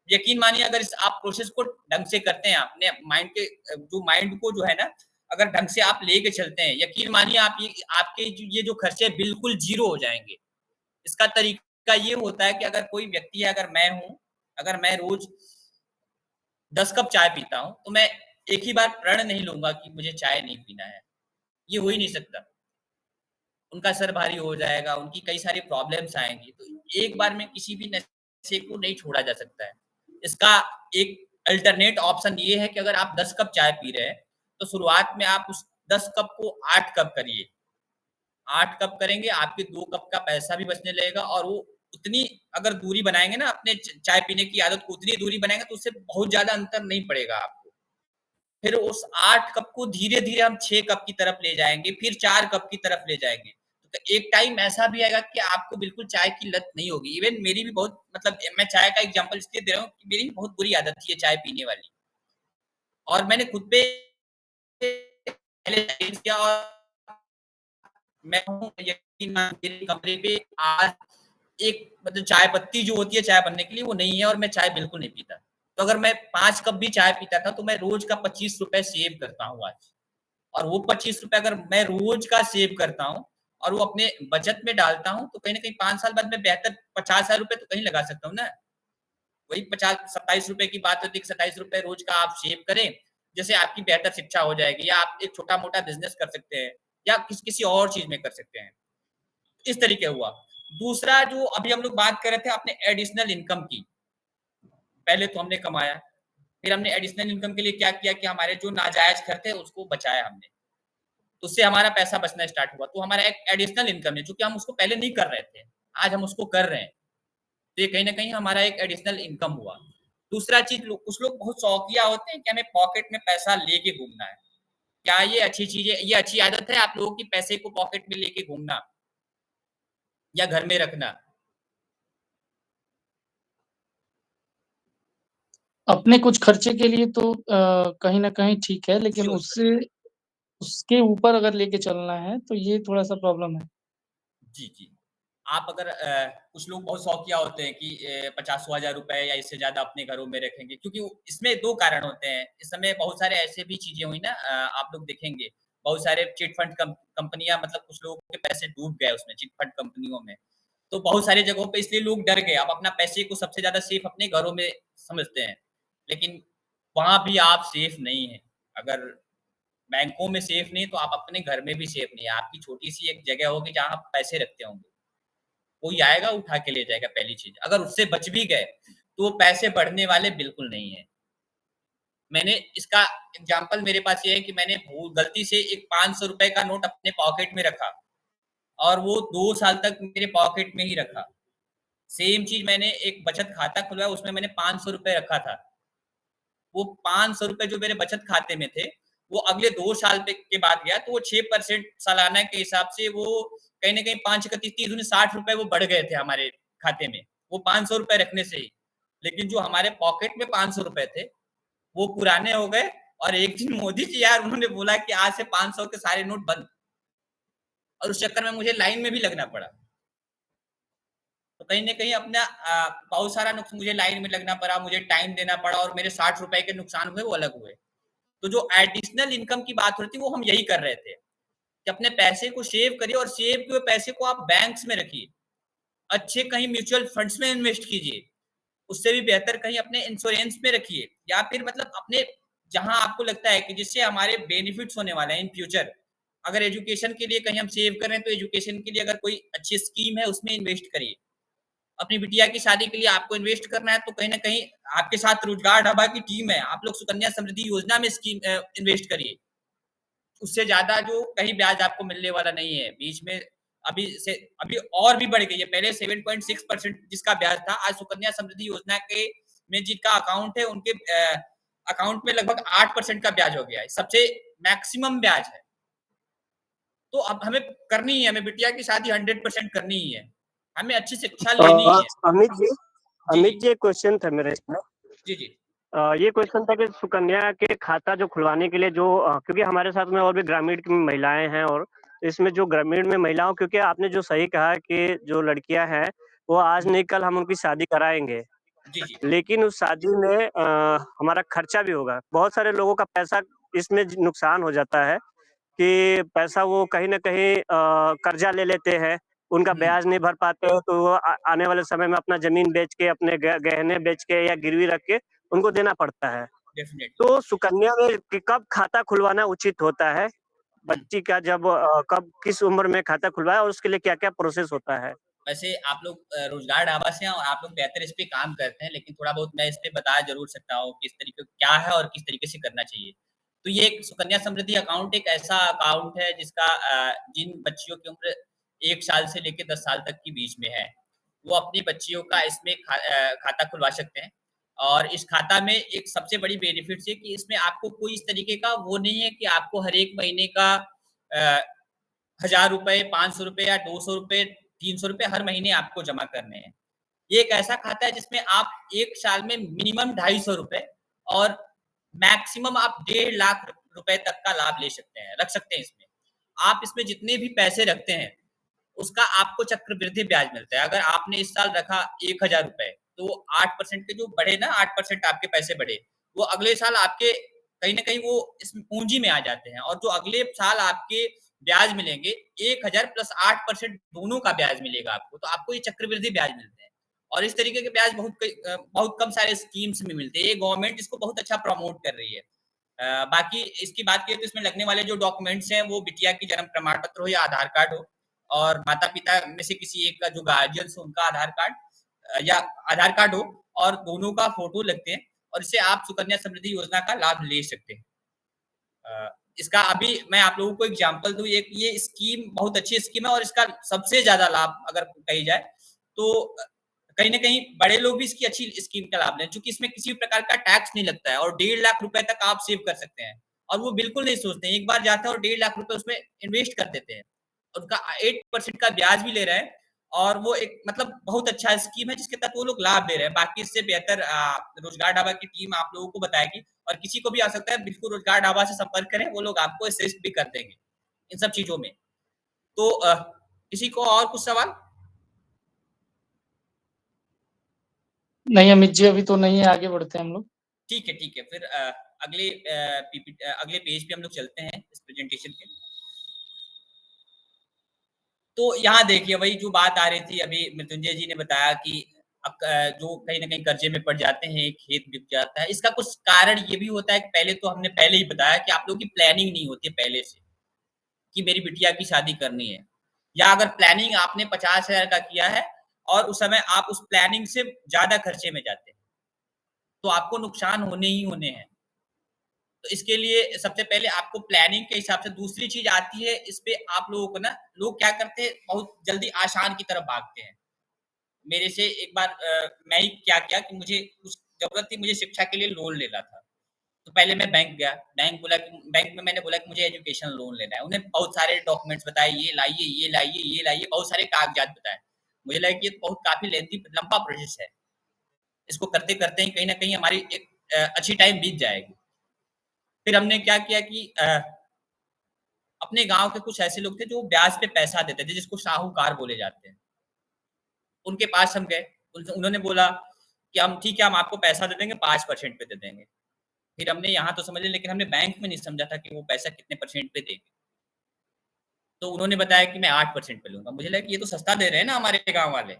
Speaker 1: यकीन मानिए अगर इस आप प्रोसेस को ढंग से करते हैं अपने माइंड के जो माइंड को जो है ना, अगर ढंग से आप लेके चलते हैं, यकीन मानिए आप ये आपके जो ये जो खर्चे हैं बिल्कुल ज़ीरो हो जाएँगे। इसका तरीका ये होता है कि अगर कोई व्यक्ति है, अगर मैं हूँ, अगर मैं रोज़ 10 कप चाय पीता हूँ, तो मैं एक ही बार प्रण नहीं लूँगा कि मुझे चाय नहीं पीना है। ये हो ही नहीं सकता। उनका सर भारी हो जाएगा, उनकी कई सारी प्रॉब्लम्स आएँगी। तो एक बार में किसी भी नशे को नहीं छोड़ा जा सकता है। इसका एक अल्टरनेट ऑप्शन ये है कि अगर आप 10 कप चाय पी रहे हैं, तो शुरुआत में आप उस 10 कप को 8 कप करिए। 8 कप करेंगे, आपके 2 कप का पैसा भी बचने लगेगा और वो उतनी अगर दूरी बनाएँगे ना अपने चाय पीने की आदत को उतनी दूरी बनाएँगे तो उससे बहुत ज़्यादा अंतर नहीं पड़ेगा आपको। फिर उस 8 कप को धीरे-धीरे हम 6 कप की तरफ ले जाएँगे, फिर 4 कप की तरफ ले जाएँगे। तो एक टाइम ऐसा भी आएगा कि आपको बिल्कुल चाय की लत नहीं होगी। इवन मेरी भी बहुत मतलब मैं चाय का एग्ज़ाम्पल इसलिए दे रहा हूँ कि मेरी भी बहुत बुरी आदत थी ये चाय पीने वाली। और मैंने खुद पे पहले चेंज किया और मैं हूँ यकीन मानिए मेरे कमरे पे आज एक मतलब चाय पत्ती जो होती है चाय बनने के लिए वो नहीं है और मैं चाय बिल्कुल नहीं पीता। तो अगर मैं 5 कप भी चाय पीता था तो मैं रोज़ का ₹25 सेव करता हूँ आज। और वो ₹25 अगर मैं रोज़ का सेव करता हूँ और वो अपने बचत में डालता हूँ, तो कहीं न कहीं 5 साल बाद मैं बेहतर ₹50,000 तो कहीं लगा सकता हूँ ना। वही 50 ₹27 की बात होती है कि ₹27 रोज़ का आप सेव करें, जैसे आपकी बेहतर शिक्षा हो जाएगी या आप एक छोटा-मोटा बिज़नेस कर सकते हैं या किसी और चीज़ में कर सकते हैं। इस तरीके हुआ। दूसरा जो अभी हम लोग बात कर रहे थे अपने एडिशनल इनकम की। पहले तो हमने कमाया, फिर हमने एडिशनल इनकम के लिए क्या किया कि हमारे जो नाजायज़ खर्च थे उसको बचाया हमने। तो उससे हमारा पैसा बचना स्टार्ट हुआ। तो हमारा एक एडिशनल इनकम है, चूँकि हम उसको पहले नहीं कर रहे थे, आज हम उसको कर रहे हैं। तो ये कहीं न कहीं हमारा एक एडिशनल इनकम हुआ। दूसरा चीज़ कुछ लोग बहुत शौकिया होते हैं कि हमें पॉकेट में पैसा लेके घूमना है। क्या ये अच्छी चीज़ है? ये अच्छी आदत है आप लोगों की पैसे को पॉकेट में लेके घूमना या घर में रखना?
Speaker 2: अपने कुछ खर्चे के लिए तो कहीं न कहीं ठीक है, लेकिन
Speaker 1: यूज़
Speaker 2: उससे उसके ऊपर अगर लेके चलना है, तो ये थोड़ा-सा प्रॉब्लम है।
Speaker 1: जी, जी। आप अगर कुछ लोग बहुत शौकिया होते हैं कि 50,000 रुपए या इससे ज़्यादा अपने घरों में रखेंगे क्योंकि इसमें 2 कारण होते हैं। इस समय बहुत सारे ऐसे भी चीज़ें हुई ना आप लोग देखेंगे, बहुत सारे चिट फंड कंपनियाँ मतलब कुछ लोगों के पैसे डूब गए उसमें चिट फंड कंपनियों में। तो बहुत सारी जगहों पे इसलिए लोग डर गए, अब अपना पैसे को सबसे ज़्यादा सेफ अपने घरों में समझते हैं। लेकिन वहाँ भी आप सेफ नहीं हैं। अगर बैंकों में सेफ नहीं, तो आप अपने घर में भी सेफ नहीं है। आपकी छोटी-सी एक जगह होगी जहाँ आप पैसे रखते होंगे। कोई आएगा उठा के ले जाएगा पहली चीज़। अगर उससे बच भी गए, तो वो पैसे बढ़ने वाले बिल्कुल नहीं हैं। मैंने इसका एग्ज़ाम्पल मेरे पास ये है कि मैंने भूल गलती से एक ₹500 का नोट अपने पॉकेट में रखा और वो 2 साल तक मेरे पॉकेट में ही रखा। सेम चीज़ मैंने एक बचत खाता खुलवाया उसमें मैंने ₹500 रखा था। वो ₹500 जो मेरे बचत खाते में थे, वो अगले 2 साल पे के बाद गया तो वो 6% सालाना के हिसाब से वो कहीं न कहीं 5 इकत्तीस 30 दूनी ₹60 वो बढ़ गए थे हमारे खाते में, वो ₹500 रखने से ही। लेकिन जो हमारे पॉकेट में ₹500 थे, वो पुराने हो गए और एक दिन मोदी जी यार उन्होंने बोला कि आज से 500 के सारे नोट बंद और उस चक्कर में मुझे लाइन में भी लगना पड़ा। तो कहीं न कहीं अपना बहुत सारा मुझे लाइन में लगना पड़ा, मुझे टाइम देना पड़ा और मेरे ₹60 के नुकसान हुए, वो अलग हुए। तो जो एडिशनल इनकम की बात हो रही थी, वो हम यही कर रहे थे, कि अपने पैसे को सेव करिए और सेव किए हुए पैसे को आप बैंक्स में रखिए। अच्छे कहीं म्यूचुअल फंड्स में इन्वेस्ट कीजिए। उससे भी बेहतर कहीं अपने इंश्योरेंस में रखिए या फिर मतलब अपने जहाँ आपको लगता है कि जिससे हमारे बेनिफिट्स होने वाले हैं इन फ्यूचर। अगर एजुकेशन के लिए कहीं हम सेव कर रहे हैं, तो एजुकेशन के लिए अगर कोई अच्छी स्कीम है, उसमें इन्वेस्ट करिए। अपनी बिटिया की शादी के लिए आपको इन्वेस्ट करना है, तो कहीं न कहीं आपके साथ रोजगार ढाबा की टीम है, आप लोग सुकन्या समृद्धि योजना में इन्वेस्ट करिए। उससे ज़्यादा जो कहीं ब्याज आपको मिलने वाला नहीं है। बीच में अभी और भी बढ़ गई है, पहले 7.6% जिसका ब्याज था, आज सुकन्या समृद्धि योजना के में जिनका अकाउंट है, उनके अकाउंट में लगभग 8% का ब्याज हो गया है, सबसे मैक्सिमम ब्याज है। तो अब हमें करनी ही है, हमें बिटिया की शादी 100% करनी ही है। हमें अच्छी शिक्षा लेनी ही है।
Speaker 3: अमित जी
Speaker 1: जी,
Speaker 3: अमित जी एक क्वेश्चन था मेरा इसमें।
Speaker 1: जी, जी।
Speaker 3: ये क्वेश्चन था कि सुकन्या के खाता जो खुलवाने के लिए जो क्योंकि हमारे साथ में और भी ग्रामीण की महिलाएं हैं और इसमें जो ग्रामीण में महिलाओं क्योंकि आपने जो सही कहा कि जो लड़कियां हैं वो आज
Speaker 1: हुँ।
Speaker 3: नहीं कल हम उनकी शादी कराएंगे,
Speaker 1: जी, जी।
Speaker 3: लेकिन उस शादी में हमारा खर्चा भी होगा। बहुत सारे लोगों का पैसा इसमें नुकसान हो जाता है कि पैसा वो कहीं न कहीं कर्जा ले लेते हैं, उनका
Speaker 1: हुँ,
Speaker 3: ब्याज नहीं भर पाते हैं, तो वो आने वाले समय में अपना ज़मीन बेच के, अपने गहने बेच के या गिरवी रख के उनको देना पड़ता है।
Speaker 1: डेफ़िनेटली।
Speaker 3: तो सुकन्या में कि कब खाता खुलवाना उचित होता है?
Speaker 1: हुँ।
Speaker 3: बच्ची का जब कब किस उम्र में खाता खुलवाएँ और उसके लिए क्या-क्या प्रोसेस होता है?
Speaker 1: वैसे आप लोग रोज़गार ढाबा से हैं और आप लोग बेहतर इस पे काम करते हैं, लेकिन थोड़ा बहुत मैं इस पे बता ज़रूर सकता हूँ कि इस तरीके क्या है और किस तरीके से करना चाहिए। तो ये एक सुकन्या समृद्धि अकाउंट एक ऐसा अकाउंट है जिसका जिन बच्चियों की उम्र 1 साल से लेके 10 साल तक के बीच में है, वो अपनी बच्चियों का इसमें खाता खुलवा सकते हैं। और इस खाता में एक सबसे बड़ी बेनिफिट्स है कि इसमें आपको कोई इस तरीके का वो नहीं है कि आपको हर 1 महीने का अ, ₹1000 ₹500 या ₹200 ₹300 हर महीने आपको जमा करने हैं। ये एक ऐसा खाता है जिसमें आप 1 साल में मिनिमम ₹250 और मैक्सिमम आप 1.5 लाख रुपए तक का लाभ ले सकते हैं, रख सकते हैं इसमें। आप इसमें जितने भी पैसे रखते हैं, उसका आपको चक्रवृद्धि ब्याज मिलता है। अगर आपने इस साल रखा 1000 रुपए, तो 8% के जो बढ़े ना, 8% आपके पैसे बढ़े, वो अगले साल आपके कहीं न कहीं वो इस पूँजी में आ जाते हैं, और जो अगले साल आपके ब्याज मिलेंगे, 1000 प्लस 8% दोनों का ब्याज मिलेगा आपको, तो आपको ये चक्रवृद्धि ब्याज मिलते हैं। और इस तरीके के ब्याज बहुत कम सारे स्कीम्स में मिलते हैं। ये गवर्नमेंट इसको बहुत अच्छा प्रमोट कर रही है। बाकी इसकी बात करें तो इसमें लगने वाले जो डॉक्यूमेंट्स हैं, वो बिटिया की जन्म प्रमाण पत्र हो या आधार कार्ड हो, और माता-पिता में से किसी एक का जो गार्जियंस हो, उनका आधार कार्ड या आधार कार्ड हो, और दोनों का फोटो लगते हैं, और इससे आप सुकन्या समृद्धि योजना का लाभ ले सकते हैं। इसका अभी मैं आप लोगों को एग्जांपल दूँ, एक ये स्कीम बहुत अच्छी स्कीम है, और इसका सबसे ज़्यादा लाभ अगर कही जाए तो कहीं न कहीं बड़े लोग भी इसकी अच्छी स्कीम का लाभ लें, चूँकि इसमें किसी भी प्रकार का टैक्स नहीं लगता है, और 1.5 लाख रुपए तक आप सेव कर सकते हैं। और वो बिल्कुल नहीं सोचते हैं, एक बार जाते हैं और 1.5 लाख रुपए उसमें इन्वेस्ट कर देते हैं। उनका 8% का ब्याज भी ले रहे हैं, और वो एक मतलब बहुत अच्छा स्कीम है जिसके तहत वो लोग लाभ ले रहे हैं। बाकी इससे बेहतर रोजगार ढाबा की टीम आप लोगों को बताएगी, और किसी को भी आ सकता है, बिल्कुल रोजगार ढाबा से संपर्क करें, वो लोग आपको असिस्ट भी कर देंगे इन सब चीज़ों में। तो किसी को और कुछ सवाल?
Speaker 2: नहीं अमित जी, अभी तो नहीं है, आगे बढ़ते हैं हम लोग।
Speaker 1: ठीक है, ठीक है। फिर अगले पेज पे हम लोग चलते हैं इस प्रेजेंटेशन के। तो यहाँ देखिए, वही जो बात आ रही थी अभी, मृत्युंजय जी ने बताया कि जो कहीं न कहीं कर्जे में पड़ जाते हैं, एक खेत बिक जाता है। इसका कुछ कारण ये भी होता है कि हमने पहले ही बताया कि आप लोगों की प्लानिंग नहीं होती है पहले से, कि मेरी बिटिया की शादी करनी है। या अगर प्लानिंग आपने 50,000 का किया है, और उस समय आप उस प्लानिंग से ज़्यादा खर्चे में जाते हैं, तो आपको नुकसान होने ही होने हैं। तो इसके लिए सबसे पहले आपको प्लानिंग के हिसाब से, दूसरी चीज़ आती है इस पे आप लोगों को ना, लोग क्या करते हैं, बहुत जल्दी आसान की तरफ भागते हैं। मेरे से एक बार मैं ही क्या किया कि मुझे कुछ ज़रूरत थी, मुझे शिक्षा के लिए लोन लेना था। तो पहले मैं बैंक गया, बैंक में मैंने बोला कि मुझे एजुकेशन लोन लेना है। उन्हें बहुत सारे डॉक्यूमेंट्स बताए, ये लाइए, ये लाइए, ये लाइए, बहुत सारे कागज़ात बताए। मुझे लगा कि ये बहुत काफ़ी लेंथी लंबा प्रोसेस है। इसको करते-करते ही कहीं न कहीं हमारी एक अच्छी टाइम बीत जाएगी। फिर हमने क्या किया कि अपने गाँव के कुछ ऐसे लोग थे जो ब्याज पे पैसा देते थे, जिसको साहूकार बोले जाते हैं। उनके पास हम गए, उन्होंने बोला कि हम ठीक है, हम आपको पैसा दे देंगे, 5% पे दे देंगे। फिर हमने यहाँ तो समझ लिया, लेकिन हमने बैंक में नहीं समझा था कि वो पैसा कितने परसेंट पे देंगे। तो उन्होंने बताया कि मैं 8% पे लूँगा। मुझे लगा कि ये तो सस्ता दे रहे हैं ना हमारे गाँव वाले।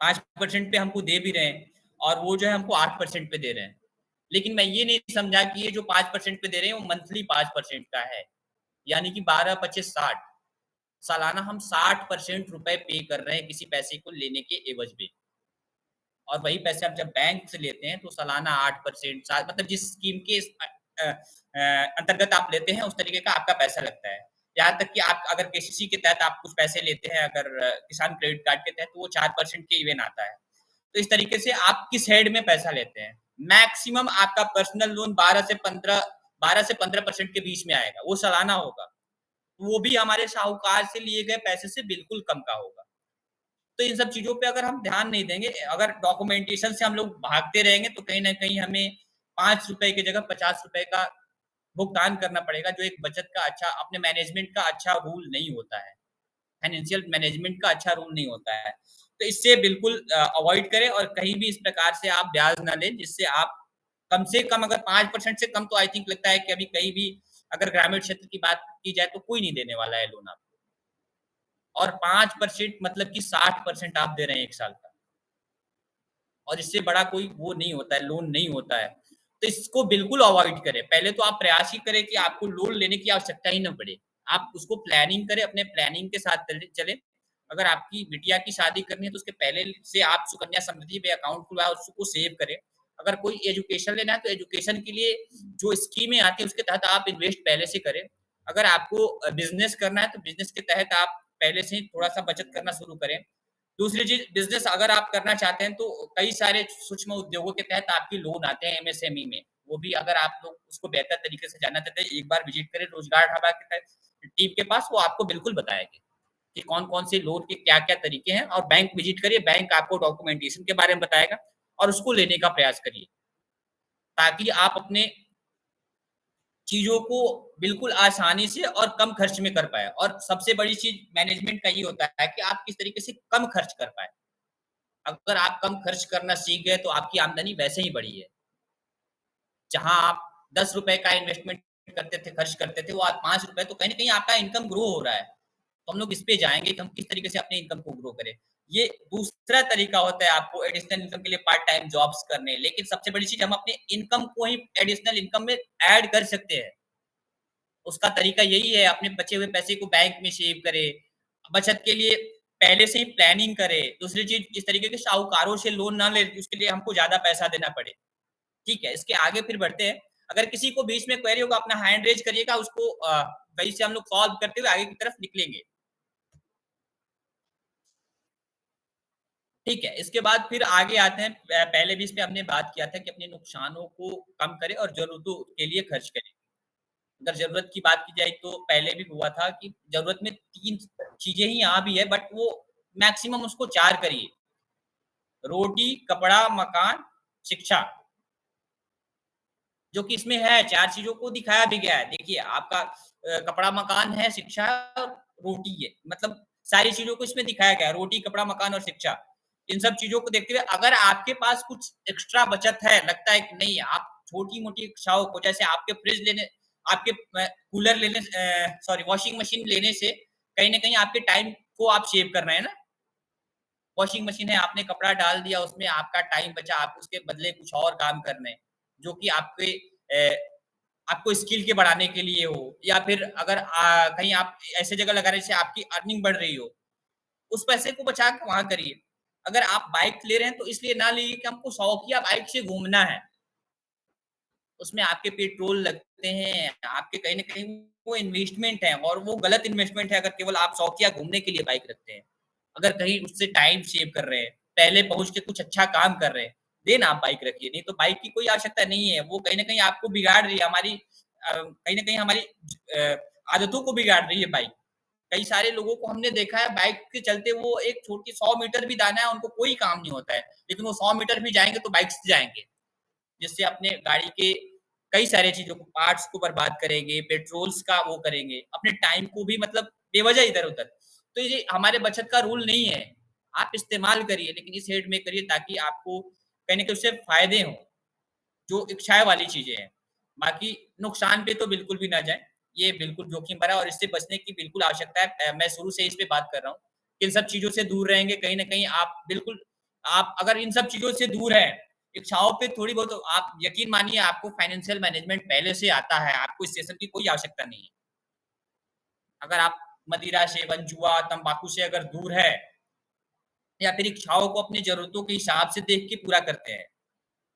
Speaker 1: 5% पे हमको दे भी रहे हैं, और वो जो है हमको 8% पे दे रहे हैं। लेकिन मैं ये नहीं समझा कि ये जो 5% पे दे रहे हैं, वो मंथली 5% का है। यानी कि 12 25 60, सालाना हम 60% रुपए पे कर रहे हैं किसी पैसे को लेने के एवज़ में। और वही पैसे आप जब बैंक से लेते हैं, तो सालाना 8% सा मतलब जिस स्कीम के अंतर्गत आप लेते हैं, उस तरीके का आपका पैसा लगता है। यहाँ तक कि आप अगर केसीसी के तहत आप कुछ पैसे लेते हैं, अगर किसान क्रेडिट कार्ड के तहत, तो वो 4% के इवेन आता है। तो इस तरीके से आप किस हेड में पैसा लेते हैं। मैक्सिमम आपका पर्सनल लोन 12 से 15% के बीच में आएगा, वो सालाना होगा। वो भी हमारे साहूकार से लिए गए पैसे से बिल्कुल कम का होगा। तो इन सब चीज़ों पे अगर हम ध्यान नहीं देंगे, अगर डॉक्यूमेंटेशन से हम लोग भागते रहेंगे, तो कहीं न कहीं हमें ₹5 की जगह ₹50 का भुगतान करना पड़ेगा, जो एक बचत का अच्छा, अपने मैनेजमेंट का अच्छा रूल नहीं होता है। फाइनेंशियल मैनेजमेंट का अच्छा रूल नहीं होता है। तो इससे बिल्कुल अवॉइड करें, और कहीं भी इस प्रकार से आप ब्याज ना लें, जिससे आप कम से कम, अगर 5% से कम, तो आई थिंक लगता है कि अभी कहीं भी अगर ग्रामीण क्षेत्र की बात की जाए, तो कोई नहीं देने वाला है लोन आपको। और 5% मतलब कि 60% आप दे रहे हैं 1 साल का। और इससे बड़ा कोई वो नहीं होता है, लोन नहीं होता है। तो इसको बिल्कुल अवॉइड करें। पहले तो आप प्रयास ही करें कि आपको लोन लेने की आवश्यकता ही ना पड़े। आप उसको प्लानिंग करें, अपने प्लानिंग के साथ चलें। अगर आपकी बिटिया की शादी करनी है, तो उसके पहले से आप सुकन्या समृद्धि में अकाउंट खुलवाएँ, उसको सेव करें। अगर कोई एजुकेशन लेना है, तो एजुकेशन के लिए जो स्कीमें आती हैं, उसके तहत आप इन्वेस्ट पहले से करें। अगर आपको बिज़नेस करना है, तो बिज़नेस के तहत आप पहले से ही थोड़ा-सा बचत करना शुरू करें। दूसरी चीज़, बिज़नेस अगर आप करना चाहते हैं, तो कई सारे सूक्ष्म उद्योगों के तहत आपके लोन आते हैं एमएसएमई में। वो भी अगर आप लोग उसको बेहतर तरीके से जानना चाहते हैं, एक बार विज़िट करें रोज़गार ढाबा के तहत टीम के पास, वो आपको बिल्कुल बताएँगे कि कौन-कौन से लोन के क्या-क्या तरीके हैं। और बैंक विज़िट करिए, बैंक आपको डॉक्यूमेंटेशन के बारे में बताएगा, और उसको लेने का प्रयास करिए, ताकि आप अपने चीज़ों को बिल्कुल आसानी से और कम खर्च में कर पाएँ। और सबसे बड़ी चीज़ मैनेजमेंट का ये होता है कि आप किस तरीके से कम खर्च कर पाएँ। अगर आप कम खर्च करना सीख गए तो आपकी आमदनी वैसे ही बढ़ी है। जहाँ आप ₹10 का इन्वेस्टमेंट करते थे, खर्च करते थे, वो आज ₹5 तो कहीं न कहीं आपका इनकम ग्रो हो रहा है। तो हम लोग इस पे जाएँगे कि हम किस तरीके से अपने इनकम को ग्रो करें। ये दूसरा तरीका होता है आपको एडिशनल इनकम के लिए पार्ट टाइम जॉब्स करने, लेकिन सबसे बड़ी चीज़ हम अपने इनकम को ही एडिशनल इनकम में ऐड कर सकते हैं। उसका तरीका यही है, अपने बचे हुए पैसे को बैंक में सेव करें, बचत के लिए पहले से ही प्लानिंग करें। दूसरी चीज़ इस तरीके के साहूकारों से लोन ना लें, उसके लिए हमको ज़्यादा पैसा देना पड़े। ठीक है, इसके आगे फिर बढ़ते हैं। अगर किसी को बीच में क्वेरी होगा अपना हैंड रेज़ करिएगा, उसको वहीं से हम लोग सॉल्व करते हुए आगे की तरफ निकलेंगे। ठीक है, इसके बाद फिर आगे आते हैं। पहले भी इस पे हमने बात किया था कि अपने नुकसानों को कम करें और ज़रूरतों के लिए खर्च करें। अगर ज़रूरत की बात की जाए तो पहले भी हुआ था कि ज़रूरत में 3 चीज़ें ही यहाँ भी है, बट वो मैक्सिमम उसको 4 करिए। रोटी, कपड़ा, मकान, शिक्षा। जो कि इसमें है, 4 चीज़ों को दिखाया भी गया है। देखिए आपका कपड़ा, मकान है, शिक्षा और रोटी है। मतलब सारी चीज़ों को इसमें दिखाया गया है, रोटी, कपड़ा, मकान और शिक्षा। इन सब चीज़ों को देखते हुए अगर आपके पास कुछ एक्स्ट्रा बचत है, लगता है कि नहीं आप छोटी-मोटी इच्छाओं को, जैसे आपके फ्रिज लेने, आपके कूलर लेने, सॉरी वॉशिंग मशीन लेने से कहीं न कहीं आपके टाइम को आप सेव कर रहे हैं ना। वॉशिंग मशीन है, आपने कपड़ा डाल दिया उसमें, आपका टाइम बचा, आप उसके बदले कुछ और काम कर रहे हैं, जो कि आपको स्किल के बढ़ाने के लिए हो, या फिर अगर कहीं आप ऐसे जगह लगा रहे हैं जिससे आपकी अर्निंग बढ़ रही हो, उस पैसे को बचा के वहाँ करिए। अगर आप बाइक ले रहे हैं तो इसलिए ना लीजिए कि हमको शौकिया बाइक से घूमना है। उसमें आपके पेट्रोल लगते हैं, आपके कहीं न कहीं वो इन्वेस्टमेंट है, और वो गलत इन्वेस्टमेंट है अगर केवल आप शौकिया घूमने के लिए बाइक रखते हैं। अगर कहीं उससे टाइम सेव कर रहे हैं, पहले पहुँच के कुछ अच्छा काम कर रहे हैं, देन आप बाइक रखिए, नहीं तो बाइक की कोई आवश्यकता नहीं है। वो कहीं न कहीं आपको बिगाड़ रही है, कहीं न कहीं हमारी आदतों को बिगाड़ रही है बाइक। कई सारे लोगों को हमने देखा है बाइक के चलते, वो एक छोटी 100 मीटर भी जाना है, उनको कोई काम नहीं होता है, लेकिन वो 100 मीटर भी जाएँगे तो बाइक से जाएँगे। जिससे अपने गाड़ी के कई सारे चीज़ों को, पार्ट्स को बर्बाद करेंगे, पेट्रोल्स का वो करेंगे, अपने टाइम को भी मतलब बेवज़ह इधर-उधर। तो ये हमारे बचत का रूल नहीं है। आप इस्तेमाल करिए, लेकिन इस हेड में करिए ताकि आपको कहीं न कहीं उससे फ़ायदे हों, जो इच्छाएँ वाली चीज़ें हैं। बाकी नुकसान पे तो बिल्कुल भी ना जाएँ, ये बिल्कुल जोखिम भरा है और इससे बचने की बिल्कुल आवश्यकता है। मैं शुरू से इस पे बात कर रहा हूँ। इन सब चीज़ों से दूर रहेंगे, कहीं न कहीं आप बिल्कुल, आप अगर इन सब चीज़ों से दूर हैं, इच्छाओं पे थोड़ी बहुत, तो आप यकीन मानिए आपको फाइनेंशियल मैनेजमेंट पहले से आता है, आपको इस सेशन की कोई आवश्यकता नहीं है। अगर आप मदिरा सेवन, जुआ, तम्बाकू से अगर दूर है, या फिर इच्छाओं को अपनी ज़रूरतों के हिसाब से देख के पूरा करते हैं,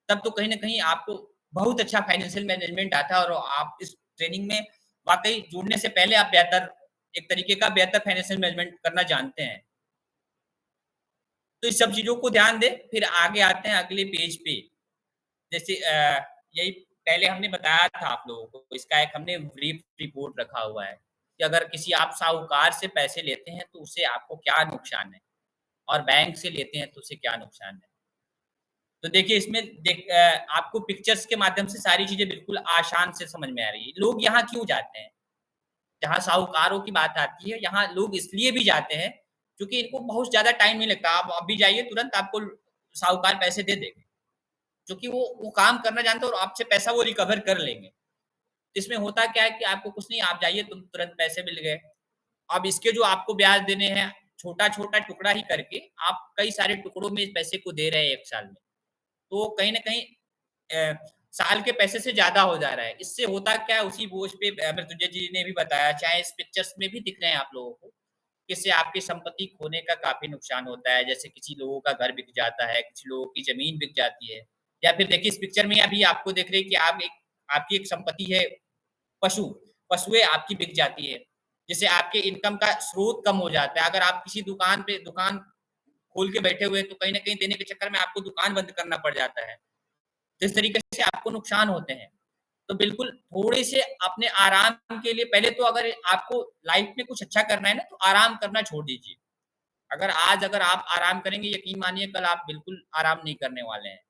Speaker 1: तब तो कहीं न कहीं आपको बहुत अच्छा फाइनेंशियल मैनेजमेंट आता है, और आप इस ट्रेनिंग में वाक़ई जुड़ने से पहले आप बेहतर, एक तरीके का बेहतर फाइनेंशियल मैनेजमेंट करना जानते हैं। तो इस सब चीज़ों को ध्यान दें, फिर आगे आते हैं अगले पेज पे। जैसे यही पहले हमने बताया था आप लोगों को, इसका एक हमने ब्रीफ रिपोर्ट रखा हुआ है, कि अगर किसी आप साहूकार से पैसे लेते हैं, तो उससे आपको क्या नुकसान है, और बैंक से लेते हैं तो उससे क्या नुकसान है। तो देखिए इसमें आपको पिक्चर्स के माध्यम से सारी चीज़ें बिल्कुल आसान से समझ में आ रही है। लोग यहाँ क्यों जाते हैं? जहाँ साहूकारों की बात आती है, यहाँ लोग इसलिए भी जाते हैं, क्योंकि इनको बहुत ज़्यादा टाइम नहीं लगता। आप अभी जाइए, तुरंत आपको साहूकार पैसे दे देंगे, क्योंकि वो काम करना जानते हैं और आपसे पैसा वो रिकवर कर लेंगे। इसमें होता क्या है कि आपको कुछ नहीं, आप जाइए, तुम तुरंत पैसे मिल गए। अब इसके जो आपको ब्याज देने हैं, छोटा-छोटा टुकड़ा ही करके आप कई सारे टुकड़ों में इस पैसे को दे रहे हैं 1 साल में। तो कहीं न कहीं अ, साल के पैसे से ज़्यादा हो जा रहा है। इससे होता क्या है, उसी बोझ पे मृत्युंजय जी ने भी बताया, चाहे इस पिक्चर्स में भी दिख रहे हैं आप लोगों को, कि इससे आपकी संपत्ति खोने का काफ़ी नुकसान होता है। जैसे किसी लोगों का घर बिक जाता है, कुछ लोगों की ज़मीन बिक जाती है, या फिर देखिए इस पिक्चर में अभी आपको दिख रही है कि आपकी एक संपत्ति है, पशु, पशुएँ आपकी बिक जाती है, जिससे आपके इनकम का स्रोत कम हो जाता है। अगर आप किसी दुकान खोल के बैठे हुए हैं, तो कहीं न कहीं देने के चक्कर में आपको दुकान बंद करना पड़ जाता है। तो इस तरीके से आपको नुकसान होते हैं। तो बिल्कुल थोड़े से अपने आराम के लिए, पहले तो अगर आपको लाइफ़ में कुछ अच्छा करना है ना, तो आराम करना छोड़ दीजिए। अगर आप आराम करेंगे, यकीन मानिए कल आप बिल्कुल आराम नहीं करने वाले हैं।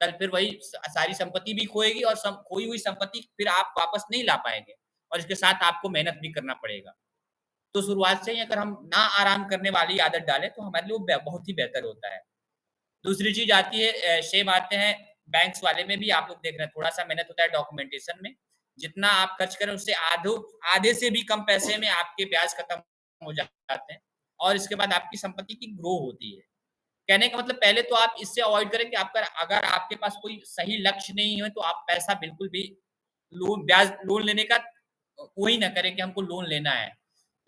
Speaker 1: कल फिर वही सारी संपत्ति भी खोएगी और खोई हुई संपत्ति फिर आप वापस नहीं ला पाएँगे और इसके साथ आपको मेहनत भी करना पड़ेगा। तो शुरुआत से ही अगर हम ना आराम करने वाली आदत डालें तो हमारे लिए वो बहुत ही बेहतर होता है। दूसरी चीज़ आती है शेम आते हैं बैंक्स वाले में भी आप लोग देख रहे हैं थोड़ा-सा मेहनत होता है डॉक्यूमेंटेशन में। जितना आप खर्च करें उससे आधे से भी कम पैसे में आपके ब्याज खत्म हो जाते हैं और इसके बाद आपकी संपत्ति की ग्रो होती है। कहने का मतलब पहले तो आप इससे अवॉइड करें कि आपका अगर आपके पास कोई सही लक्ष्य नहीं है तो आप पैसा बिल्कुल भी लोन लेने का वही ना करें कि हमको लोन लेना है।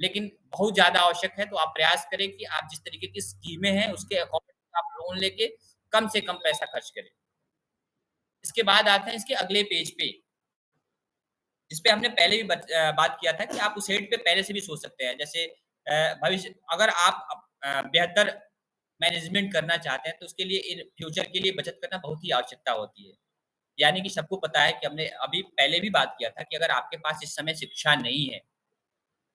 Speaker 1: लेकिन बहुत ज़्यादा आवश्यक है तो आप प्रयास करें कि आप जिस तरीके की स्कीमें हैं उसके अकॉर्डिंग आप लोन लेके कम से कम पैसा खर्च करें। इसके बाद आते हैं इसके अगले पेज पे, जिस पे हमने पहले भी बात किया था कि आप उस हेड पे पहले से भी सोच सकते हैं। जैसे भविष्य अगर आप बेहतर मैनेजमेंट करना चाहते हैं तो उसके लिए इन फ्यूचर के लिए बचत करना बहुत ही आवश्यकता होती है। यानी कि सबको पता है कि हमने अभी पहले भी बात किया था कि अगर आपके पास इस समय शिक्षा नहीं है,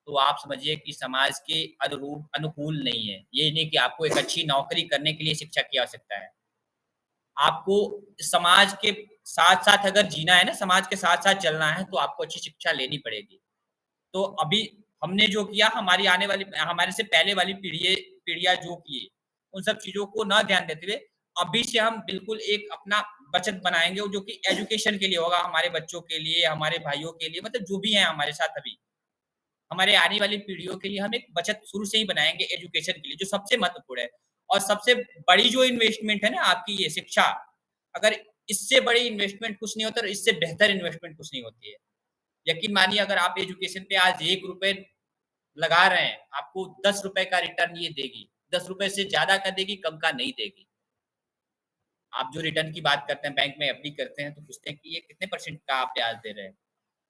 Speaker 1: तो आप समझिए कि समाज के अनुकूल नहीं है। ये नहीं कि आपको एक अच्छी नौकरी करने के लिए शिक्षा की आवश्यकता है। आपको समाज के साथ-साथ अगर जीना है ना, समाज के साथ-साथ चलना है, तो आपको अच्छी शिक्षा लेनी पड़ेगी। तो अभी हमने जो किया हमारे से पहले वाली पीढ़ियाँ जो किए, उन सब चीज़ों को ना ध्यान देते हुए, अभी से हम बिल्कुल एक अपना बचत बनाएँगे जो कि एजुकेशन के लिए होगा, हमारे बच्चों के लिए, हमारे भाइयों के लिए मतलब जो भी हैं हमारे साथ अभी। हमारे आने वाली पीढ़ियों के लिए हम एक बचत शुरू से ही बनाएँगे एजुकेशन के लिए, जो सबसे महत्वपूर्ण है। और सबसे बड़ी जो इन्वेस्टमेंट है ना आपकी ये शिक्षा, अगर इससे बड़ी इन्वेस्टमेंट कुछ नहीं होता और इससे बेहतर इन्वेस्टमेंट कुछ नहीं होती है। यकीन मानिए अगर आप एजुकेशन पे आज ₹1 लगा रहे हैं, आपको ₹10 का रिटर्न ये देगी। ₹10 से ज़्यादा का देगी, कम का नहीं देगी। आप जो रिटर्न की बात करते हैं, बैंक में एफडी करते हैं, तो पूछते हैं कि ये कितने परसेंट का आप ब्याज दे रहे हैं?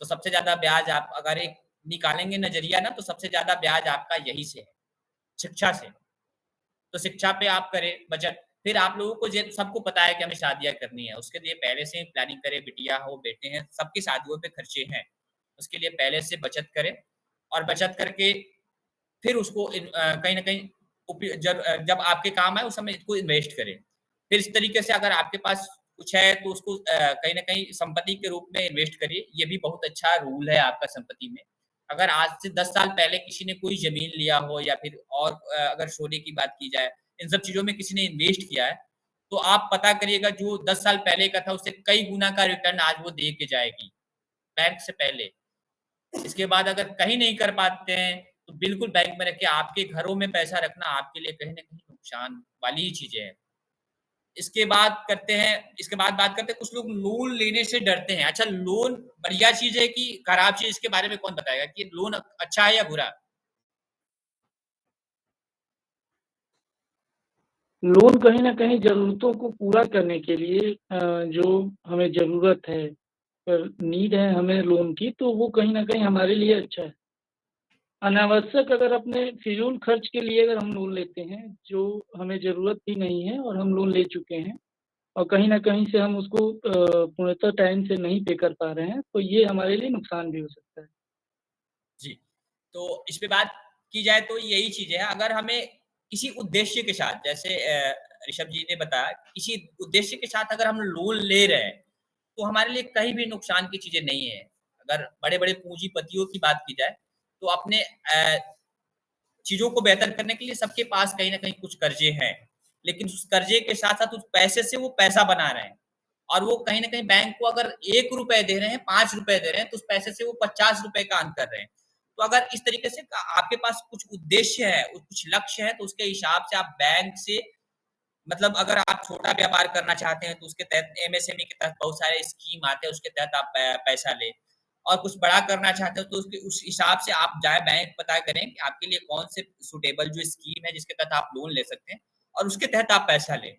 Speaker 1: तो सबसे ज़्यादा ब्याज आप अगर एक निकालेंगे नज़रिया ना, तो सबसे ज़्यादा ब्याज आपका यहीं से है, शिक्षा से। तो शिक्षा पे आप करें बचत। फिर आप लोगों को जे सबको पता है कि हमें शादियाँ करनी है, उसके लिए पहले से ही प्लानिंग करें, बिटिया हो, बेटे हैं, सबकी शादियों पे खर्चे हैं। उसके लिए पहले से बचत करें और बचत करके फिर उसको कहीं न कहीं जब आपके काम आए उस समय इसको इन्वेस्ट करें। फिर इस तरीके से अगर आपके पास कुछ है तो उसको कहीं न कहीं संपत्ति के रूप में इन्वेस्ट करिए। ये भी बहुत अच्छा रूल है आपका संपत्ति में। अगर आज से 10 साल पहले किसी ने कोई ज़मीन लिया हो या फिर और अगर सोने की बात की जाए, इन सब चीज़ों में किसी ने इन्वेस्ट किया है, तो आप पता करिएगा जो 10 साल पहले का था उससे कई गुना का रिटर्न आज वो दे के जाएगी, बैंक से पहले। इसके बाद अगर कहीं नहीं कर पाते हैं, तो बिल्कुल बैंक में रखिए, आपके घरों में पैसा रखना आपके लिए कहीं न कहीं नुकसान वाली ही चीज़ें हैं। इसके बाद बात करते हैं कुछ लोग लोन लेने से डरते हैं। अच्छा लोन बढ़िया चीज़ है कि खराब चीज़ इसके बारे में कौन बताएगा कि लोन अच्छा है या बुरा?
Speaker 2: लोन कहीं न कहीं ज़रूरतों को पूरा करने के लिए जो हमें ज़रूरत है नीड है हमें लोन की, तो वो कहीं न कहीं हमारे लिए अच्छा है। अनावश्यक अगर अपने फ़िज़ूल खर्च के लिए अगर हम लोन लेते हैं, जो हमें ज़रूरत ही नहीं है और हम लोन ले चुके हैं और कहीं न कहीं से हम उसको पूर्णतः टाइम से नहीं पे कर पा रहे हैं, तो ये हमारे लिए नुकसान भी हो सकता है।
Speaker 1: जी। तो इस पे बात की जाए तो यही चीज़ है, अगर हमें किसी उद्देश्य के साथ जैसे ऋषभ जी ने बताया, किसी उद्देश्य के साथ अगर हम लोन ले रहे हैं, तो हमारे लिए कहीं भी नुकसान की चीज़ें नहीं है। अगर बड़े-बड़े पूँजीपतियों की बात की जाए, तो अपने चीज़ों को बेहतर करने के लिए सबके पास कहीं न कहीं कुछ कर्ज़े हैं। लेकिन उस कर्ज़े के साथ-साथ उस पैसे से वो पैसा बना रहे हैं। और वो कहीं न कहीं बैंक को अगर ₹1 दे रहे हैं, ₹5 दे रहे हैं, तो उस पैसे से वो ₹50 का अर्न कर रहे हैं। तो अगर इस तरीके से आपके पास कुछ उद्देश्य है, कुछ लक्ष्य है, तो उसके हिसाब से आप बैंक से मतलब अगर आप छोटा व्यापार करना चाहते हैं, तो उसके तहत एमएसएमई के तहत बहुत सारे स्कीम आते हैं, उसके तहत आप पैसा लें। और कुछ बड़ा करना चाहते हो, तो उस हिसाब से आप जाएँ बैंक पता करें कि आपके लिए कौन से सूटेबल जो स्कीम है, जिसके तहत आप लोन ले सकते हैं और उसके तहत आप पैसा लें।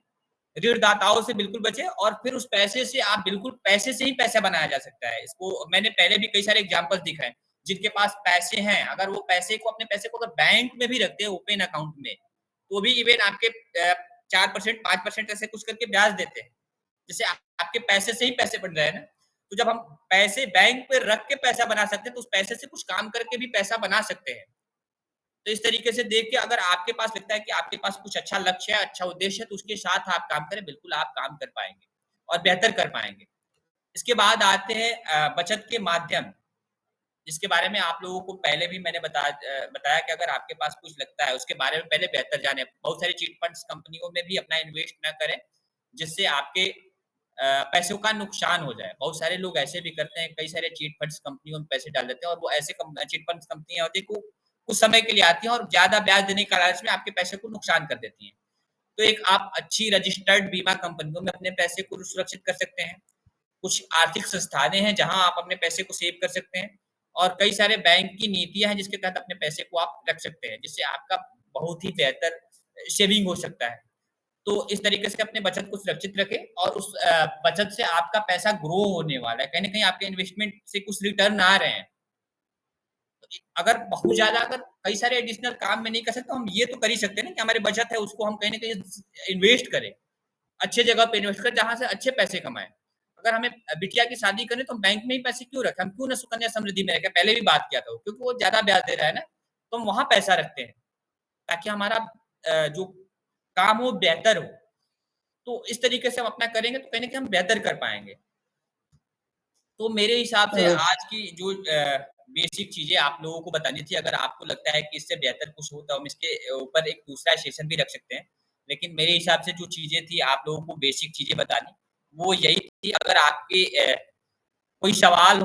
Speaker 1: ऋणदाताओं से बिल्कुल बचें और फिर उस पैसे से आप बिल्कुल पैसे से ही पैसा बनाया जा सकता है। इसको मैंने पहले भी कई सारे एग्ज़ाम्पल्स दिखाए, जिनके पास पैसे हैं, अगर वो अपने पैसे को अगर बैंक में भी रखते हैं ओपन अकाउंट में, तो भी इवेन आपके 4% 5% ऐसे कुछ करके ब्याज देते हैं। जैसे आपके पैसे से ही पैसे बन रहे हैं ना, तो जब हम पैसे बैंक पे रख के पैसा बना सकते हैं, तो उस पैसे से कुछ काम करके भी पैसा बना सकते हैं। तो इस तरीके से देख के अगर आपके पास लगता है कि आपके पास कुछ अच्छा लक्ष्य है, अच्छा उद्देश्य है, तो उसके साथ आप काम करें, बिल्कुल आप काम कर पाएँगे। और बेहतर कर पाएँगे। इसके बाद आते हैं बचत के माध्यम, जिसके बारे में आप लोगों को पहले भी मैंने बताया कि अगर आपके पास कुछ लगता है, उसके बारे में पहले बेहतर जानें। बहुत सारी चिट फंड्स कंपनियों में भी अपना इन्वेस्ट ना करें, जिससे आपके पैसों का नुकसान हो जाए। बहुत सारे लोग ऐसे भी करते हैं, कई सारे चिट फंड्स कंपनियों में पैसे डाल देते हैं और वो ऐसे चिट फंड्स कंपनियाँ होती हैं, कुछ समय के लिए आती हैं और ज़्यादा ब्याज देने के लालच में आपके पैसे को नुकसान कर देती हैं। तो एक आप अच्छी रजिस्टर्ड बीमा कंपनियों में अपने पैसे को सुरक्षित कर सकते हैं। कुछ आर्थिक संस्थानें हैं जहाँ आप अपने पैसे को सेव कर सकते हैं और कई सारे बैंक की नीतियाँ हैं जिसके तहत अपने पैसे को आप रख सकते हैं, जिससे आपका बहुत ही बेहतर सेविंग हो सकता है। तो इस तरीके से अपने बचत को सुरक्षित रखें और उस बचत से आपका पैसा ग्रो होने वाला है। कहीं न कहीं आपके इन्वेस्टमेंट से कुछ रिटर्न आ रहे हैं। अगर बहुत ज़्यादा अगर कई सारे एडिशनल काम में नहीं कर सकते, तो हम ये तो कर ही सकते हैं ना कि हमारी बचत है उसको हम कहीं न कहीं इन्वेस्ट करें। अच्छे जगह पे इन्वेस्ट करें जहाँ से अच्छे पैसे कमाएँ। अगर हमें बिटिया की शादी करनी है तो हम बैंक में ही पैसे क्यों रखें? हम क्यों ना सुकन्या समृद्धि में रखें? पहले भी बात किया था वो, क्योंकि वो ज़्यादा ब्याज दे रहा है ना, तो हम वहाँ पैसा रखते हैं, ताकि हमारा जो काम हो बेहतर हो। तो इस तरीके से हम अपना करेंगे तो कहीं न कहीं हम बेहतर कर पाएँगे। तो मेरे हिसाब से
Speaker 2: अ,
Speaker 1: आज की जो बेसिक चीज़ें आप लोगों को बतानी थी, अगर आपको लगता है कि इससे बेहतर कुछ हो तो हम इसके ऊपर एक दूसरा सेशन भी रख सकते हैं। लेकिन मेरे हिसाब से जो चीज़ें थी आप लोगों को बेसिक चीज़ें बतानी, वो यही थी। अगर आपके कोई सवाल हो